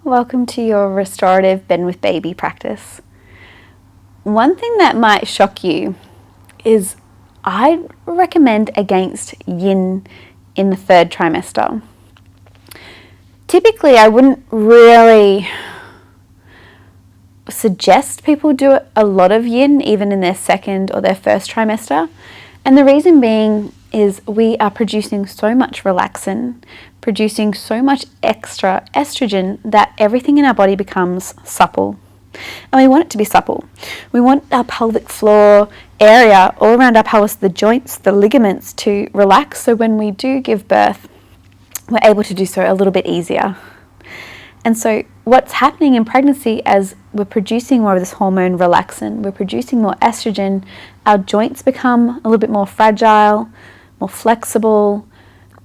Welcome to your restorative bend with baby practice. One thing that might shock you is I recommend against yin in the third trimester. Typically, I wouldn't really suggest people do a lot of yin even in their second or their first trimester. And the reason being is we are producing so much relaxin, producing so much extra estrogen that everything in our body becomes supple. And we want it to be supple. We want our pelvic floor area all around our pelvis, the joints, the ligaments to relax. So when we do give birth, we're able to do so a little bit easier. And so what's happening in pregnancy as we're producing more of this hormone relaxin, we're producing more estrogen, our joints become a little bit more fragile, more flexible,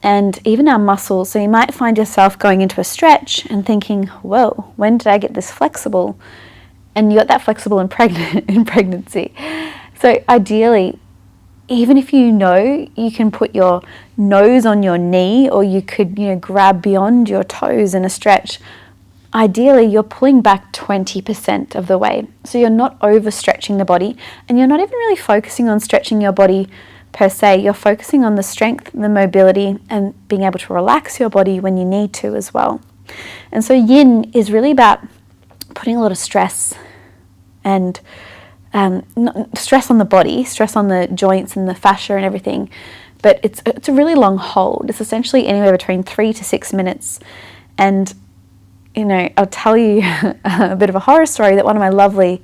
and even our muscles. So you might find yourself going into a stretch and thinking, whoa, when did I get this flexible? And you got that flexible in pregnancy. So ideally, even if you know you can put your nose on your knee or you could, grab beyond your toes in a stretch, ideally you're pulling back 20% of the way. So you're not overstretching the body and you're not even really focusing on stretching your body per se. You're focusing on the strength, the mobility, and being able to relax your body when you need to as well. And so yin is really about putting a lot of stress and stress on the body, stress on the joints and the fascia and everything. But it's a really long hold. It's essentially anywhere between 3 to 6 minutes. And, I'll tell you a bit of a horror story that one of my lovely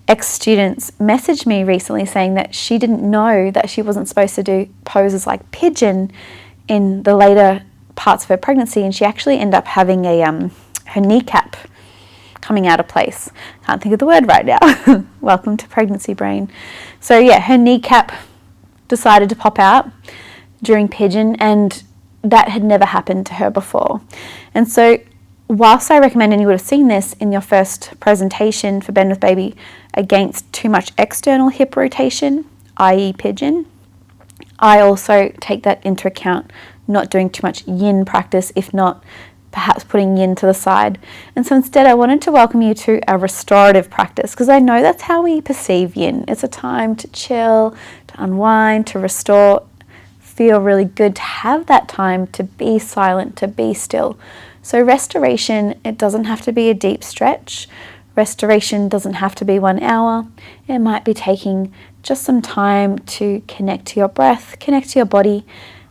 ex-students messaged me recently saying that she didn't know that she wasn't supposed to do poses like pigeon in the later parts of her pregnancy, and she actually ended up having her kneecap coming out of place. Can't think of the word right now. Welcome to pregnancy brain. So yeah, her kneecap decided to pop out during pigeon, and that had never happened to her before. And so whilst I recommend, and you would have seen this in your first presentation for Bend with Baby, against too much external hip rotation, i.e. pigeon, I also take that into account, not doing too much yin practice, if not perhaps putting yin to the side. And so instead I wanted to welcome you to a restorative practice, because I know that's how we perceive yin. It's a time to chill, to unwind, to restore, feel really good, to have that time to be silent, to be still. So restoration, it doesn't have to be a deep stretch. Restoration doesn't have to be 1 hour. It might be taking just some time to connect to your breath, connect to your body.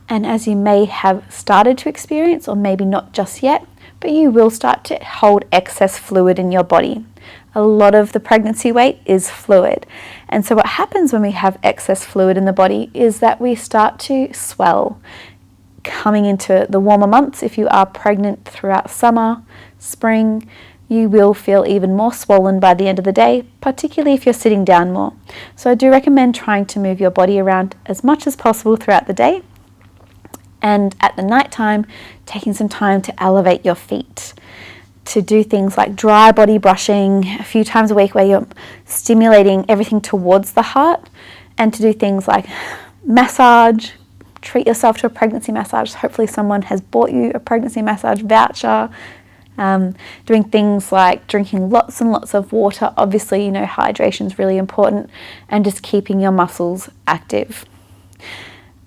And as you may have started to experience, or maybe not just yet, but you will start to hold excess fluid in your body. A lot of the pregnancy weight is fluid. And so what happens when we have excess fluid in the body is that we start to swell. Coming into the warmer months, if you are pregnant throughout summer, spring, you will feel even more swollen by the end of the day, particularly if you're sitting down more. So I do recommend trying to move your body around as much as possible throughout the day. And at the night time, taking some time to elevate your feet, to do things like dry body brushing a few times a week where you're stimulating everything towards the heart, and to do things like massage. Treat yourself to a pregnancy massage. Hopefully someone has bought you a pregnancy massage voucher. Doing things like drinking lots and lots of water. Obviously, hydration is really important, and just keeping your muscles active.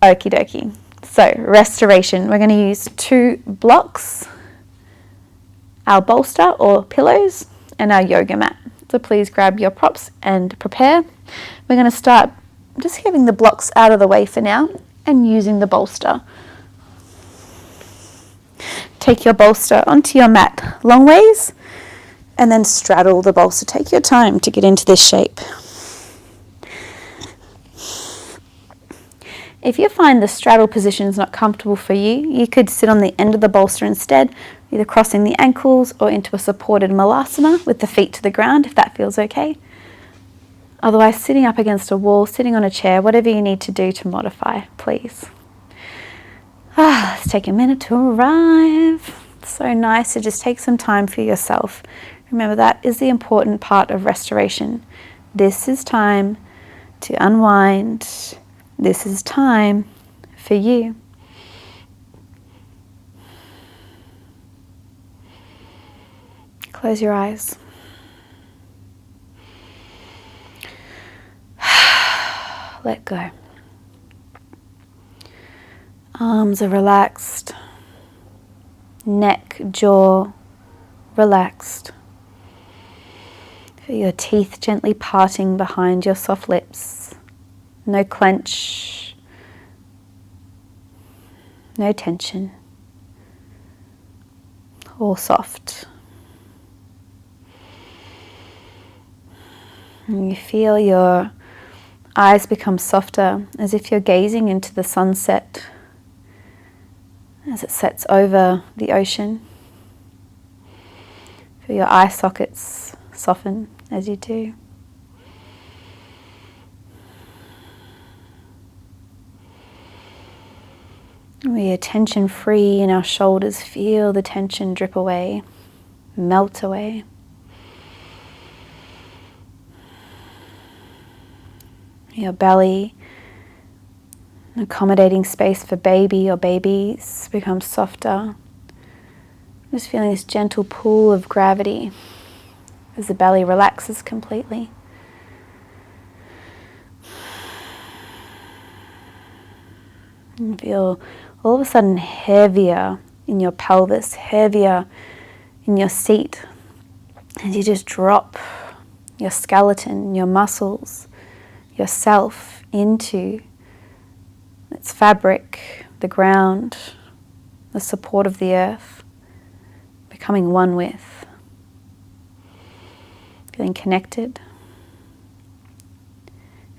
Okie dokie. So restoration, we're going to use 2 blocks, our bolster or pillows, and our yoga mat. So please grab your props and prepare. We're going to start just getting the blocks out of the way for now and using the bolster. Take your bolster onto your mat long ways and then straddle the bolster. Take your time to get into this shape. If you find the straddle position is not comfortable for you, you could sit on the end of the bolster instead, either crossing the ankles or into a supported malasana with the feet to the ground, if that feels okay. Otherwise, sitting up against a wall, sitting on a chair, whatever you need to do to modify, please. Let's take a minute to arrive. It's so nice to just take some time for yourself. Remember, that is the important part of restoration. This is time to unwind. This is time for you. Close your eyes. Let go. Arms are relaxed. Neck, jaw, relaxed. Feel your teeth gently parting behind your soft lips. No clench. No tension. All soft. And you feel your eyes become softer, as if you're gazing into the sunset as it sets over the ocean. Feel your eye sockets soften as you do. We are tension free in our shoulders. Feel the tension drip away, melt away. Your belly, an accommodating space for baby or babies, becomes softer. Just feeling this gentle pull of gravity as the belly relaxes completely. And feel all of a sudden heavier in your pelvis, heavier in your seat, as you just drop your skeleton, your muscles, yourself into its fabric, the ground, the support of the earth, becoming one with, feeling connected,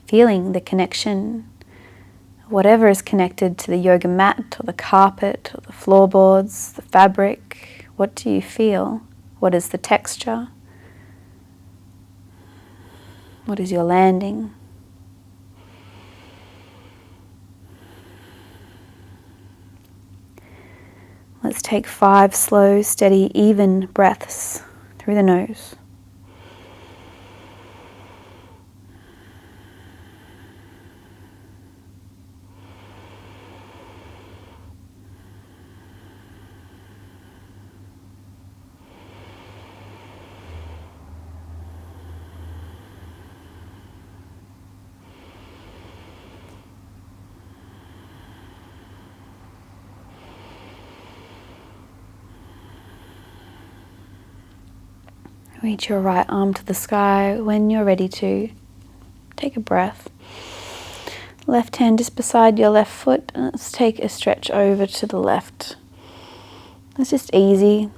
feeling the connection, whatever is connected to the yoga mat or the carpet or the floorboards, the fabric. What do you feel? What is the texture? What is your landing? Let's take 5 slow, steady, even breaths through the nose. Reach your right arm to the sky. When you're ready to, take a breath. Left hand just beside your left foot. Let's take a stretch over to the left. It's just easy,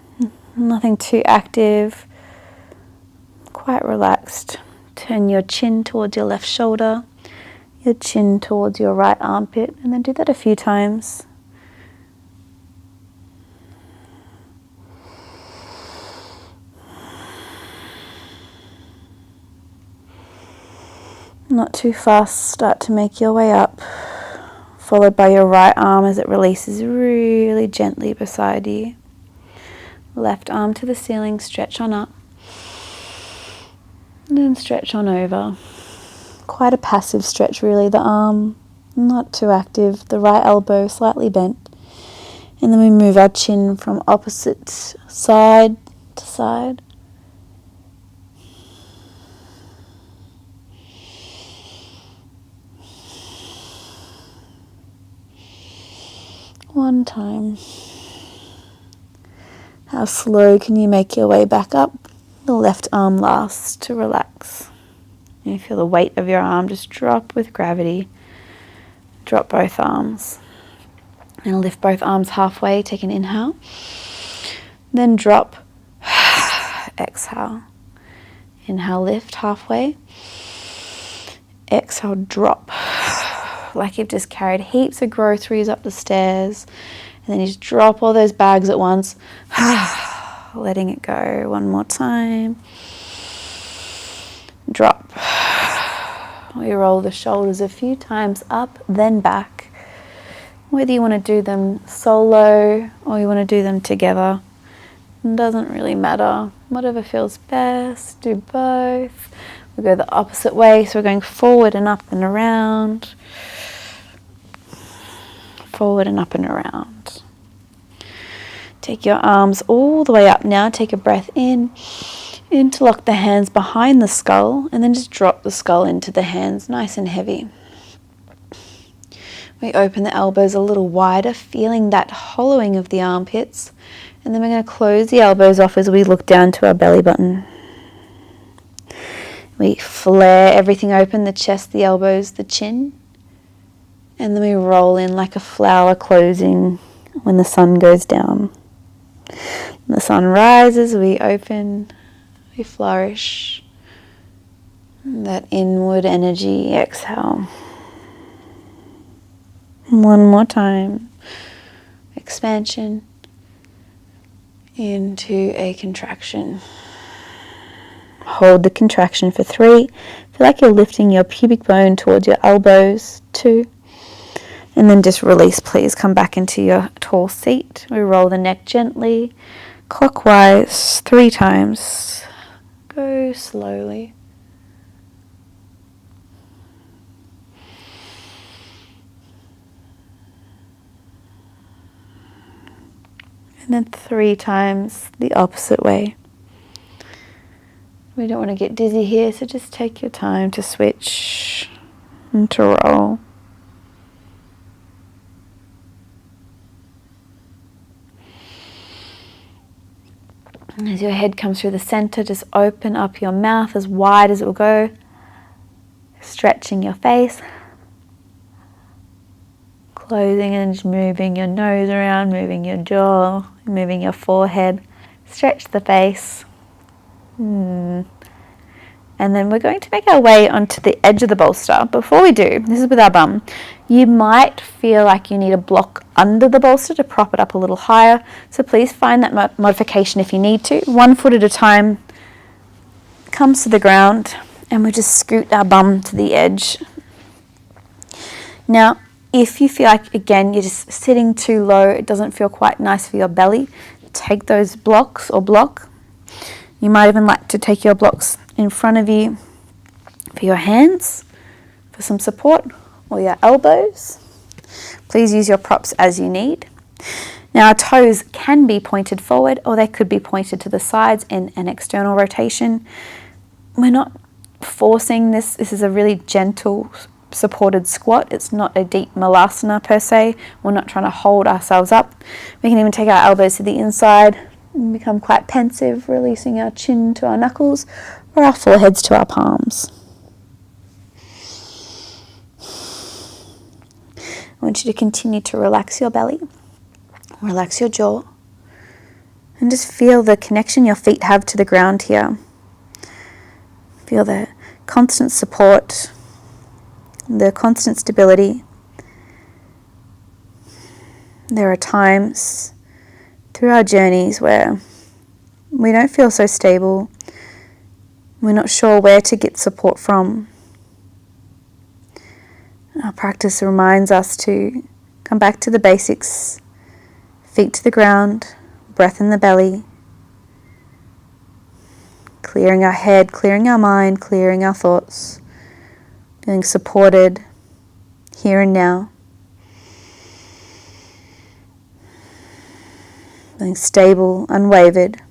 nothing too active, quite relaxed. Turn your chin towards your left shoulder, your chin towards your right armpit, and then do that a few times. Not too fast, start to make your way up, followed by your right arm as it releases really gently beside you. Left arm to the ceiling, stretch on up, and then stretch on over. Quite a passive stretch really, the arm not too active, the right elbow slightly bent. And then we move our chin from opposite side to side. One time. How slow can you make your way back up? The left arm last to relax. You feel the weight of your arm just drop with gravity. Drop both arms. And lift both arms halfway. Take an inhale. Then drop. Exhale. Inhale, lift halfway. Exhale, drop. Like you've just carried heaps of groceries up the stairs, and then you just drop all those bags at once. Letting it go. One more time. Drop. We roll the shoulders a few times up, then back. Whether you want to do them solo or you want to do them together, it doesn't really matter. Whatever feels best, do both. We go the opposite way, so we're going forward and up and around. Forward and up and around. Take your arms all the way up now. Take a breath in. Interlock the hands behind the skull and then just drop the skull into the hands, nice and heavy. We open the elbows a little wider, feeling that hollowing of the armpits. And then we're going to close the elbows off as we look down to our belly button. We flare everything open, the chest, the elbows, the chin. And then we roll in like a flower closing when the sun goes down. When the sun rises, we open, we flourish. That inward energy, exhale. One more time. Expansion into a contraction. Hold the contraction for 3. Feel like you're lifting your pubic bone towards your elbows. 2. And then just release, please. Come back into your tall seat. We roll the neck gently, clockwise 3 times. Go slowly. And then 3 times the opposite way. We don't want to get dizzy here, so just take your time to switch and to roll. As your head comes through the center, just open up your mouth as wide as it will go, stretching your face, closing and just moving your nose around, moving your jaw, moving your forehead. Stretch the face. And then we're going to make our way onto the edge of the bolster. Before we do, this is with our bum, you might feel like you need a block under the bolster to prop it up a little higher. So please find that modification if you need to. 1 foot at a time comes to the ground and we just scoot our bum to the edge. Now, if you feel like, again, you're just sitting too low, it doesn't feel quite nice for your belly, take those blocks or block. You might even like to take your blocks in front of you for your hands, for some support, or your elbows. Please use your props as you need. Now our toes can be pointed forward or they could be pointed to the sides in an external rotation. We're not forcing this. This is a really gentle supported squat. It's not a deep malasana per se. We're not trying to hold ourselves up. We can even take our elbows to the inside and become quite pensive, releasing our chin to our knuckles or our foreheads to our palms. I want you to continue to relax your belly, relax your jaw, and just feel the connection your feet have to the ground here. Feel the constant support, the constant stability. There are times through our journeys where we don't feel so stable. We're not sure where to get support from. Our practice reminds us to come back to the basics. Feet to the ground, breath in the belly. Clearing our head, clearing our mind, clearing our thoughts. Feeling supported here and now. Feeling stable, unwavered.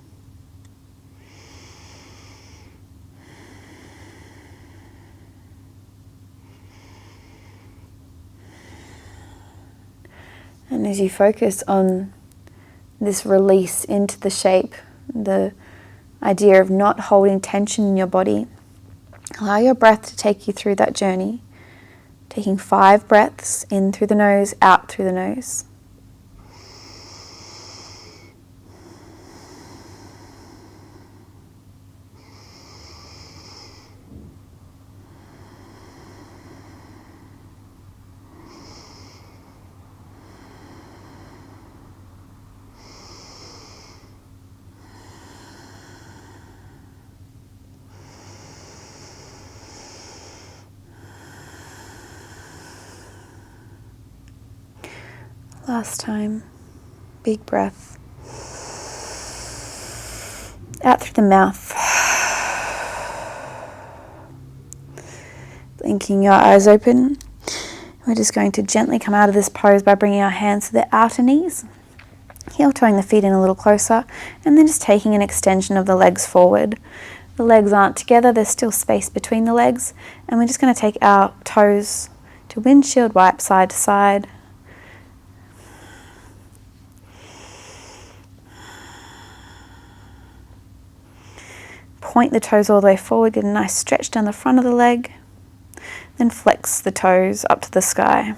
And as you focus on this release into the shape, the idea of not holding tension in your body, allow your breath to take you through that journey, taking 5 breaths in through the nose, out through the nose. Last time, big breath. Out through the mouth. Blinking your eyes open. We're just going to gently come out of this pose by bringing our hands to the outer knees. heel toeing the feet in a little closer, and then just taking an extension of the legs forward. The legs aren't together, there's still space between the legs, and we're just going to take our toes to windshield wipe side to side. Point the toes all the way forward, get a nice stretch down the front of the leg, then flex the toes up to the sky.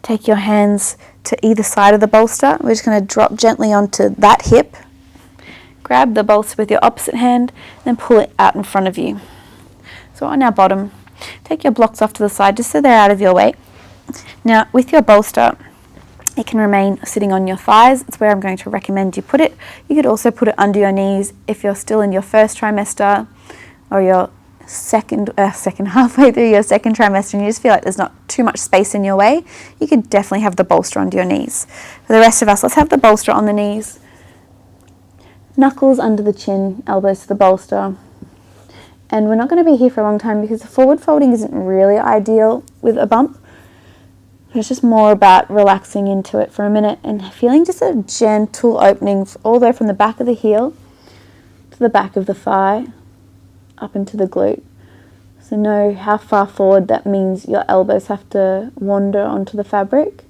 Take your hands to either side of the bolster. We're just going to drop gently onto that hip. Grab the bolster with your opposite hand, then pull it out in front of you. So on our bottom, take your blocks off to the side just so they're out of your way. Now with your bolster, it can remain sitting on your thighs. It's where I'm going to recommend you put it. You could also put it under your knees if you're still in your first trimester or your halfway through your second trimester and you just feel like there's not too much space in your way. You could definitely have the bolster under your knees. For the rest of us, let's have the bolster on the knees. Knuckles under the chin, elbows to the bolster. And we're not going to be here for a long time because the forward folding isn't really ideal with a bump. It's just more about relaxing into it for a minute and feeling just a gentle opening all the way from the back of the heel to the back of the thigh, up into the glute. So know how far forward that means your elbows have to wander onto the fabric.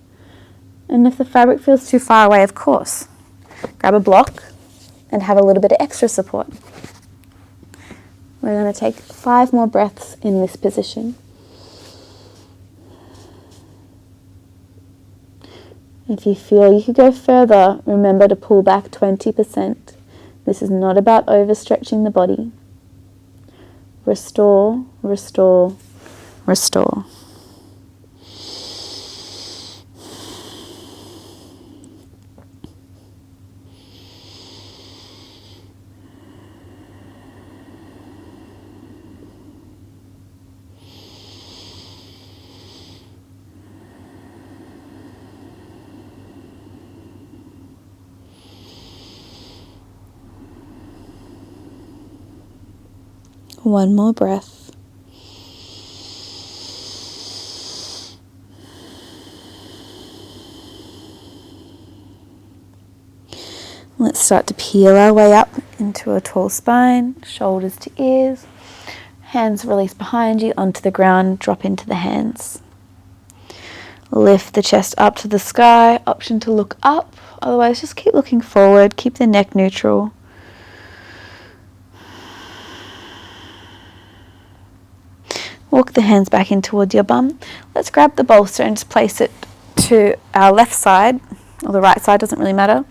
And if the fabric feels too far away, of course, grab a block and have a little bit of extra support. We're going to take 5 more breaths in this position. If you feel you could go further, remember to pull back 20%. This is not about overstretching the body. Restore, restore, restore. One more breath. Let's start to peel our way up into a tall spine, shoulders to ears, hands release behind you onto the ground, drop into the hands. Lift the chest up to the sky, option to look up, otherwise just keep looking forward, keep the neck neutral. Walk the hands back in towards your bum. Let's grab the bolster and just place it to our left side, or the right side, doesn't really matter.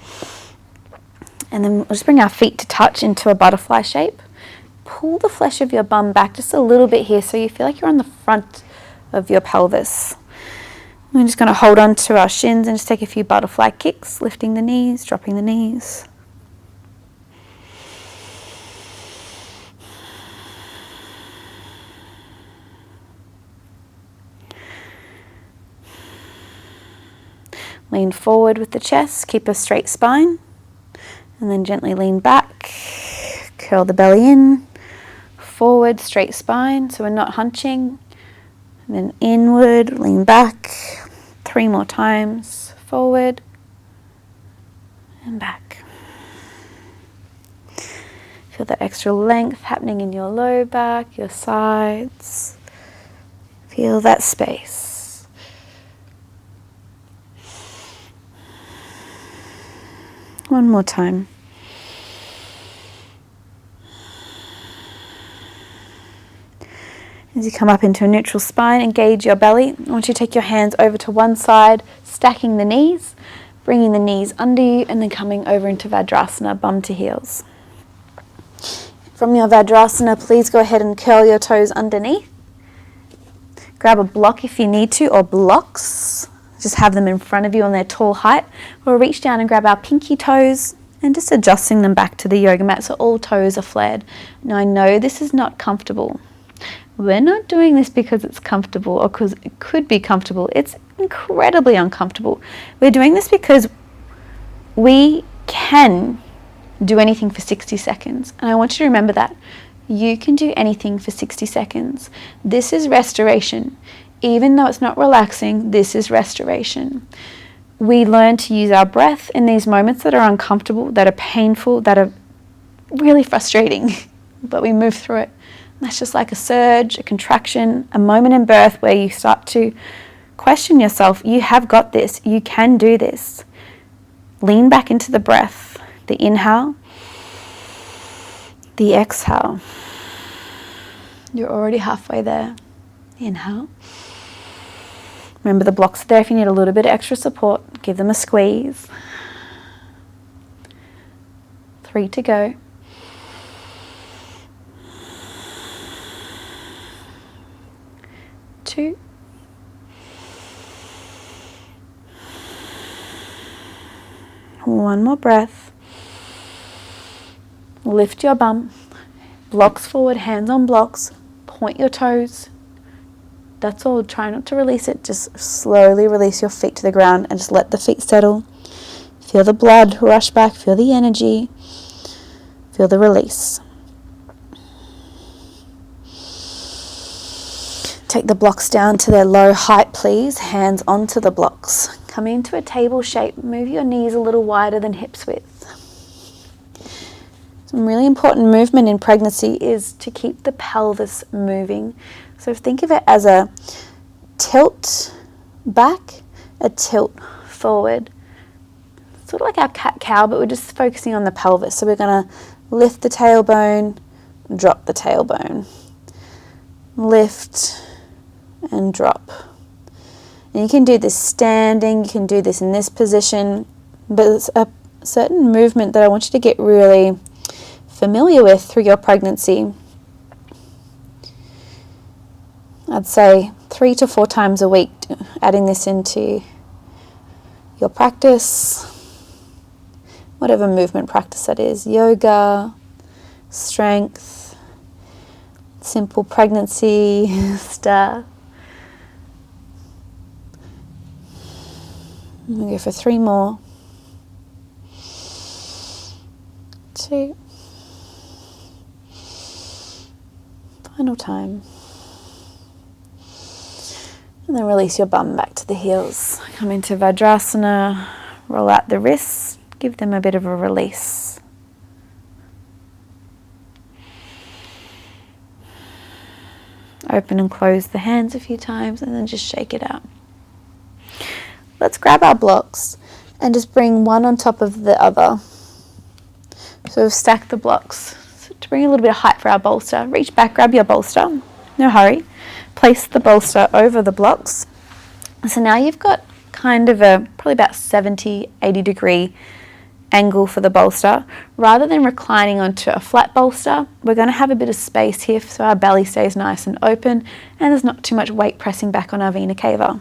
And then we'll just bring our feet to touch into a butterfly shape. Pull the flesh of your bum back just a little bit here so you feel like you're on the front of your pelvis. We're just going to hold on to our shins and just take a few butterfly kicks, lifting the knees, dropping the knees. Lean forward with the chest, keep a straight spine, and then gently lean back, curl the belly in, forward, straight spine, so we're not hunching, and then inward, lean back, 3 more times, forward, and back. Feel that extra length happening in your low back, your sides, feel that space. One more time. As you come up into a neutral spine, engage your belly. I want you to take your hands over to one side, stacking the knees, bringing the knees under you, and then coming over into Vajrasana, bum to heels. From your Vajrasana, please go ahead and curl your toes underneath. Grab a block if you need to, or blocks. Just have them in front of you on their tall height. We'll reach down and grab our pinky toes and just adjusting them back to the yoga mat so all toes are flared. Now I know this is not comfortable. We're not doing this because it's comfortable or because it could be comfortable. It's incredibly uncomfortable. We're doing this because we can do anything for 60 seconds. And I want you to remember that. You can do anything for 60 seconds. This is restoration. Even though it's not relaxing, this is restoration. we learn to use our breath in these moments that are uncomfortable, that are painful, that are really frustrating, but we move through it. And that's just like a surge, a contraction, a moment in birth where you start to question yourself. You have got this. You can do this. Lean back into the breath, the inhale, the exhale. You're already halfway there. Inhale. Remember, the blocks are there if you need a little bit of extra support. Give them a squeeze. 3 to go. 2. 1 more breath. Lift your bum. Blocks forward, hands on blocks. Point your toes. That's all. Try not to release it. Just slowly release your feet to the ground and just let the feet settle. Feel the blood rush back. Feel the energy. Feel the release. Take the blocks down to their low height, please. Hands onto the blocks. Come into a table shape. Move your knees a little wider than hips width. Some really important movement in pregnancy is to keep the pelvis moving. So think of it as a tilt back, a tilt forward. Sort of like our cat-cow, but we're just focusing on the pelvis. So we're going to lift the tailbone, drop the tailbone. Lift and drop. And you can do this standing, you can do this in this position, but it's a certain movement that I want you to get really familiar with through your pregnancy. I'd say 3 to 4 times a week, adding this into your practice, whatever movement practice that is, yoga, strength, simple pregnancy stuff. We'll go for 3 more. 2. Final time. And then release your bum back to the heels. Come into Vajrasana, roll out the wrists, give them a bit of a release. Open and close the hands a few times and then just shake it out. Let's grab our blocks and just bring one on top of the other. So we've stacked the blocks. So to bring a little bit of height for our bolster, reach back, grab your bolster, no hurry. Place the bolster over the blocks. So now you've got kind of a probably about 70, 80 degree angle for the bolster. Rather than reclining onto a flat bolster, we're going to have a bit of space here so our belly stays nice and open and there's not too much weight pressing back on our vena cava.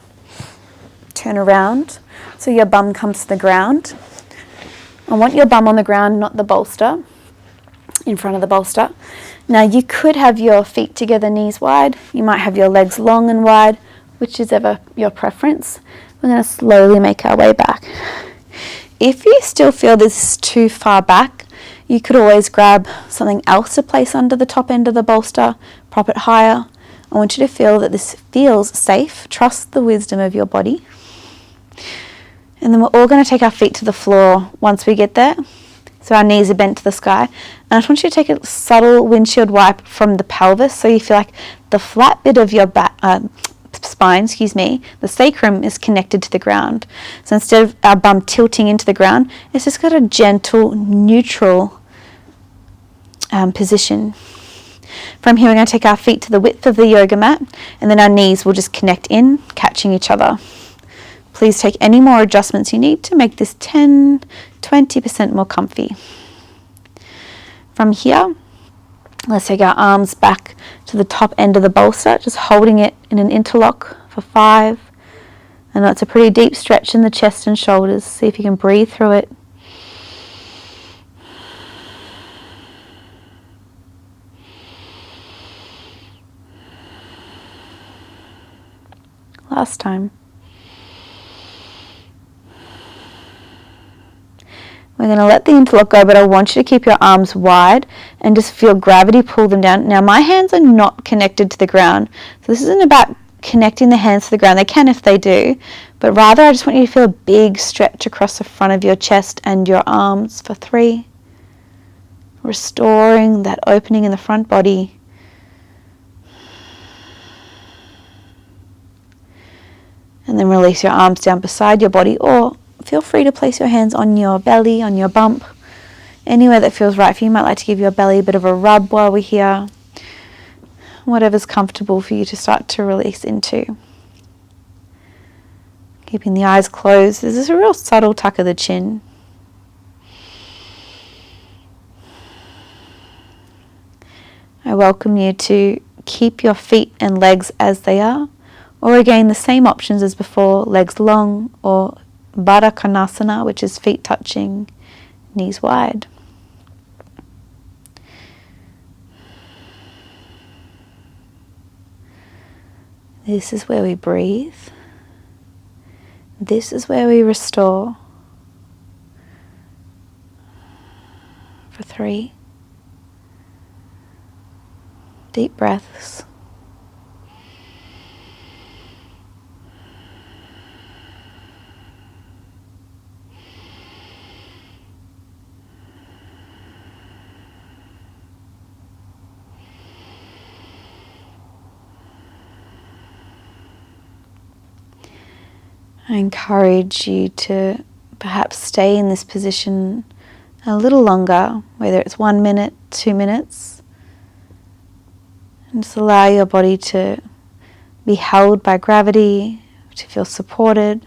Turn around so your bum comes to the ground. I want your bum on the ground, not the bolster, in front of the bolster. Now you could have your feet together, knees wide. You might have your legs long and wide, which is ever your preference. We're going to slowly make our way back. If you still feel this is too far back, you could always grab something else to place under the top end of the bolster, prop it higher. I want you to feel that this feels safe. Trust the wisdom of your body. And then we're all going to take our feet to the floor once we get there. So our knees are bent to the sky. And I just want you to take a subtle windshield wipe from the pelvis so you feel like the flat bit of your spine, the sacrum is connected to the ground. So instead of our bum tilting into the ground, it's just got a gentle, neutral position. From here, we're going to take our feet to the width of the yoga mat, and then our knees will just connect in, catching each other. Please take any more adjustments you need to make this 10, 20% more comfy. From here, let's take our arms back to the top end of the bolster, just holding it in an interlock for 5. I know it's a pretty deep stretch in the chest and shoulders. See if you can breathe through it. Last time. We're going to let the interlock go, but I want you to keep your arms wide and just feel gravity pull them down. Now, my hands are not connected to the ground, so this isn't about connecting the hands to the ground. They can if they do, but rather I just want you to feel a big stretch across the front of your chest and your arms for 3. Restoring that opening in the front body. And then release your arms down beside your body, or feel free to place your hands on your belly, on your bump, anywhere that feels right for you. You might like to give your belly a bit of a rub while we're here. Whatever's comfortable for you to start to release into. Keeping the eyes closed. This is a real subtle tuck of the chin. I welcome you to keep your feet and legs as they are, or again the same options as before, legs long, or Baddha Konasana, which is feet touching, knees wide. This is where we breathe. This is where we restore. For 3. Deep breaths. I encourage you to perhaps stay in this position a little longer, whether it's 1 minute, 2 minutes, and just allow your body to be held by gravity, to feel supported,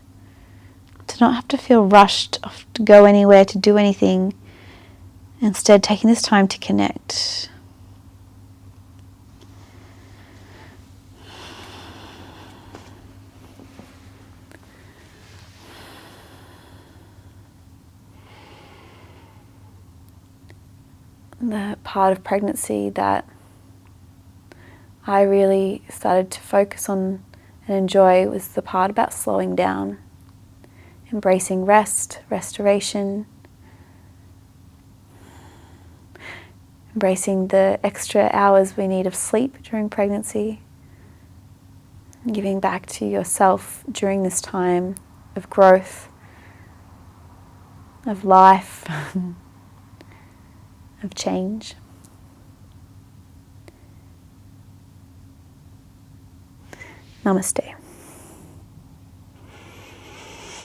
to not have to feel rushed off to go anywhere, to do anything. Instead, taking this time to connect. The part of pregnancy that I really started to focus on and enjoy was the part about slowing down, embracing rest, restoration, embracing the extra hours we need of sleep during pregnancy, and giving back to yourself during this time of growth, of life, of change. Namaste.